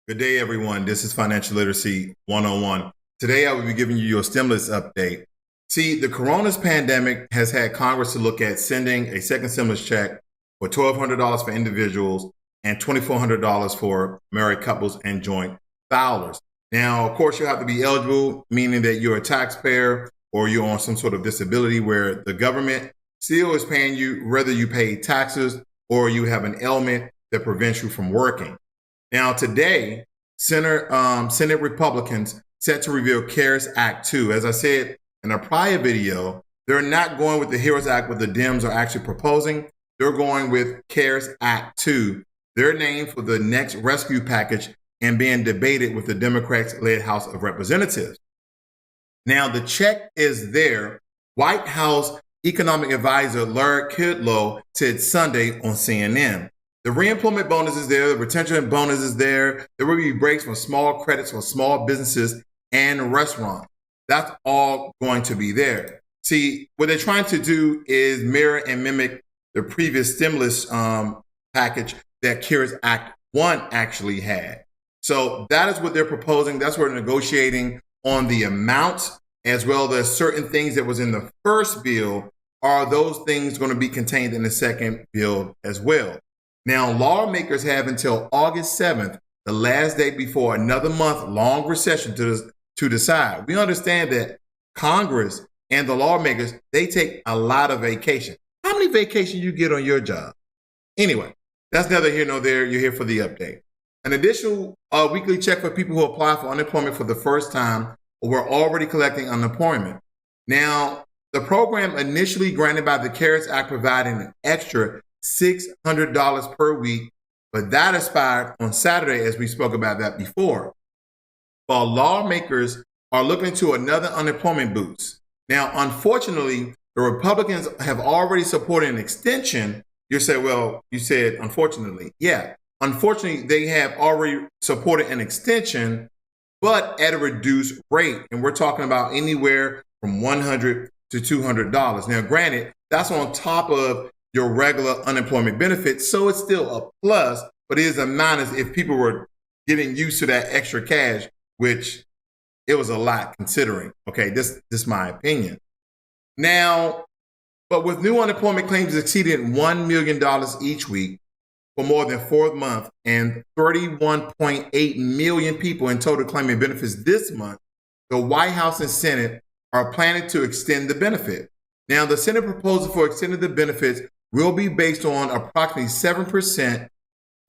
Good day, everyone. This is Financial Literacy 101. Today, I will be giving you your stimulus update. See, the coronavirus pandemic has had Congress to look at sending a second stimulus check for $1,200 for individuals and $2,400 for married couples and joint filers. Now, of course, you have to be eligible, meaning that you're a taxpayer or you're on some sort of disability where the government still is paying you, whether you pay taxes or you have an ailment that prevents you from working. Now, today, Senate Republicans set to reveal CARES Act 2. As I said in a prior video, they're not going with the HEROES Act, what the Dems are actually proposing. They're going with CARES Act 2, their name for the next rescue package, and being debated with the Democrats-led House of Representatives. Now, the check is there. White House economic advisor Larry Kudlow said Sunday on CNN. The reemployment bonus is there. The retention bonus is there. There will be breaks for small credits for small businesses and restaurants. That's all going to be there. See, what they're trying to do is mirror and mimic the previous stimulus package that CARES Act 1 actually had. So that is what they're proposing. That's what they're negotiating on the amounts, as well as certain things that was in the first bill. Are those things going to be contained in the second bill as well? Now, lawmakers have until August 7th, the last day before another month-long recession to decide. We understand that Congress and the lawmakers, they take a lot of vacation. How many vacations you get on your job? Anyway, that's neither here nor there. You're here for the update. An additional weekly check for people who apply for unemployment for the first time or were already collecting unemployment. Now, the program initially granted by the CARES Act provided an extra $600 per week, but that expired on Saturday, as we spoke about that before. While lawmakers are looking to another unemployment boost. Now, unfortunately, the Republicans have already supported an extension. You say, well, you said unfortunately. Yeah, unfortunately, they have already supported an extension, but at a reduced rate. And we're talking about anywhere from $100 to $200. Now, granted, that's on top of your regular unemployment benefits. So it's still a plus, but it is a minus if people were getting used to that extra cash, which it was a lot considering. Okay, this is my opinion. Now, but with new unemployment claims exceeding $1 million each week for more than 4 months and 31.8 million people in total claiming benefits this month, the White House and Senate are planning to extend the benefit. Now, the Senate proposal for extending the benefits will be based on approximately 7%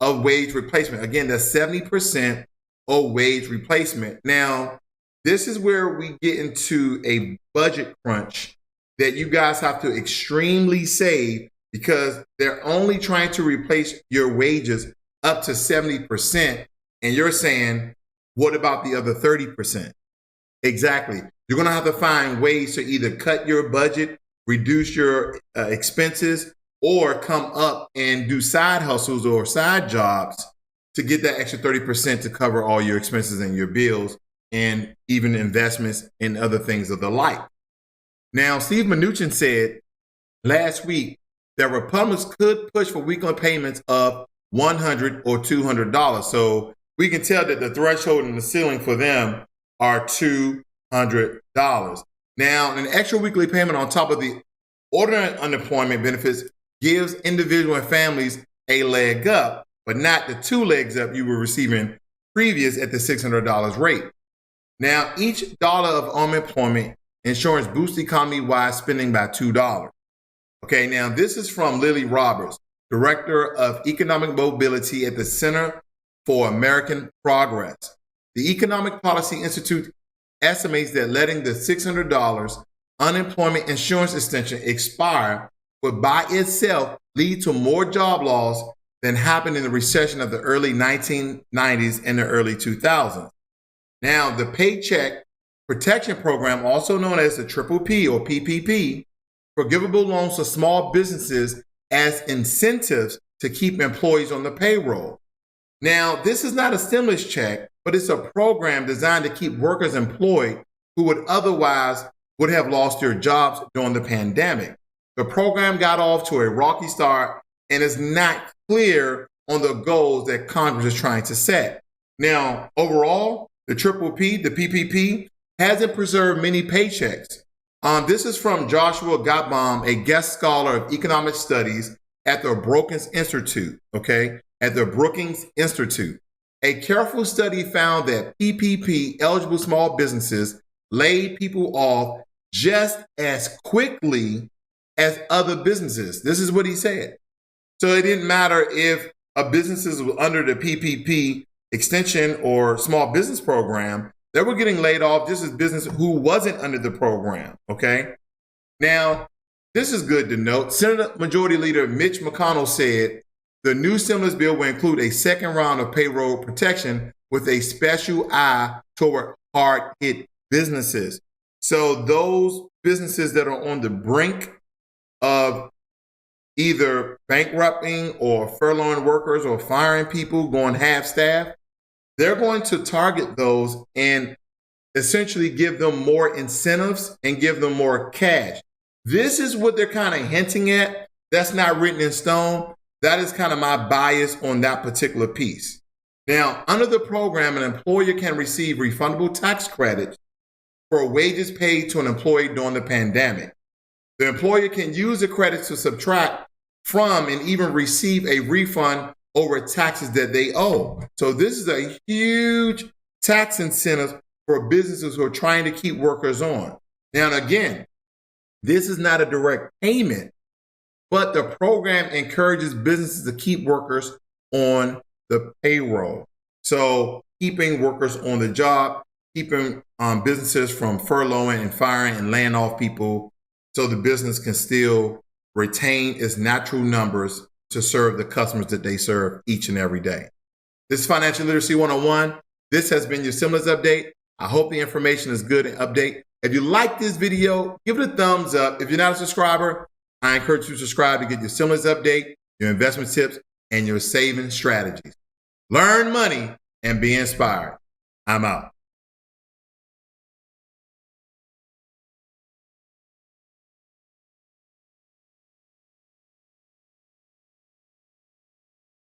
of wage replacement. Again, that's 70% of wage replacement. Now, this is where we get into a budget crunch that you guys have to extremely save because they're only trying to replace your wages up to 70%. And you're saying, what about the other 30%? Exactly. You're going to have to find ways to either cut your budget, reduce your expenses, or come up and do side hustles or side jobs to get that extra 30% to cover all your expenses and your bills and even investments in other things of the like. Now, Steve Mnuchin said last week that Republicans could push for weekly payments of $100 or $200. So we can tell that the threshold and the ceiling for them are $200. Now, an extra weekly payment on top of the ordinary unemployment benefits gives individuals and families a leg up, but not the 2 legs up you were receiving previous at the $600 rate. Now, each dollar of unemployment insurance boosts economy-wide spending by $2. Okay, now this is from Lily Roberts, Director of Economic Mobility at the Center for American Progress. The Economic Policy Institute estimates that letting the $600 unemployment insurance extension expire would by itself lead to more job loss than happened in the recession of the early 1990s and the early 2000s. Now, the Paycheck Protection Program, also known as the Triple P or PPP, forgivable loans to small businesses as incentives to keep employees on the payroll. Now, this is not a stimulus check, but it's a program designed to keep workers employed who would otherwise would have lost their jobs during the pandemic. The program got off to a rocky start and is not clear on the goals that Congress is trying to set. Now, overall, the the PPP, hasn't preserved many paychecks. This is from Joshua Gottbaum, a guest scholar of economic studies at the Brookings Institute, okay? At the Brookings Institute. A careful study found that PPP eligible small businesses laid people off just as quickly as other businesses. This is what he said. So it didn't matter if a business was under the PPP extension or small business program, they were getting laid off just as business who wasn't under the program, okay? Now, this is good to note. Senate Majority Leader Mitch McConnell said the new stimulus bill will include a second round of payroll protection with a special eye toward hard-hit businesses. So those businesses that are on the brink of either bankrupting or furloughing workers or firing people, going half staff, they're going to target those and essentially give them more incentives and give them more cash. This is what they're kind of hinting at. That's not written in stone. That is kind of my bias on that particular piece. Now, under the program, an employer can receive refundable tax credits for wages paid to an employee during the pandemic. The employer can use the credits to subtract from and even receive a refund over taxes that they owe. So this is a huge tax incentive for businesses who are trying to keep workers on. Now, again, this is not a direct payment, but the program encourages businesses to keep workers on the payroll. So keeping workers on the job, keeping businesses from furloughing and firing and laying off people so the business can still retain its natural numbers to serve the customers that they serve each and every day. This is Financial Literacy 101. This has been your stimulus update. I hope the information is good and update. If you like this video, give it a thumbs up. If you're not a subscriber, I encourage you to subscribe to get your stimulus update, your investment tips, and your saving strategies. Learn money and be inspired. I'm out.